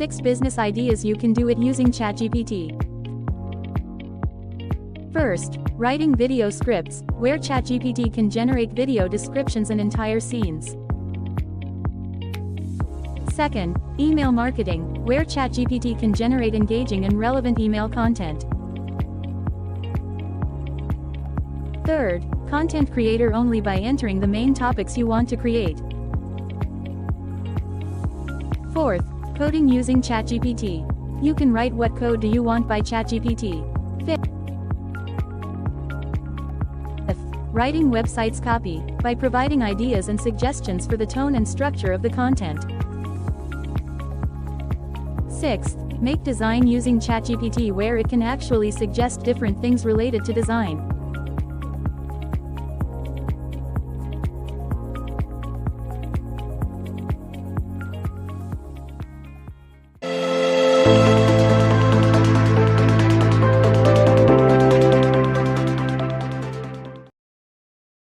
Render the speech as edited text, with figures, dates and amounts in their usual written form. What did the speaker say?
6 business ideas you can do it using Chatgpt. First, writing video scripts, where Chatgpt can generate video descriptions and entire scenes. Second, email marketing, where Chatgpt can generate engaging and relevant email content. Third, content creator only by entering the main topics you want to create. Fourth, coding using Chatgpt. You can write what code do you want by Chatgpt. Fifth, writing websites copy, by providing ideas and suggestions for the tone and structure of the content. Sixth, make design using Chatgpt where it can actually suggest different things related to design.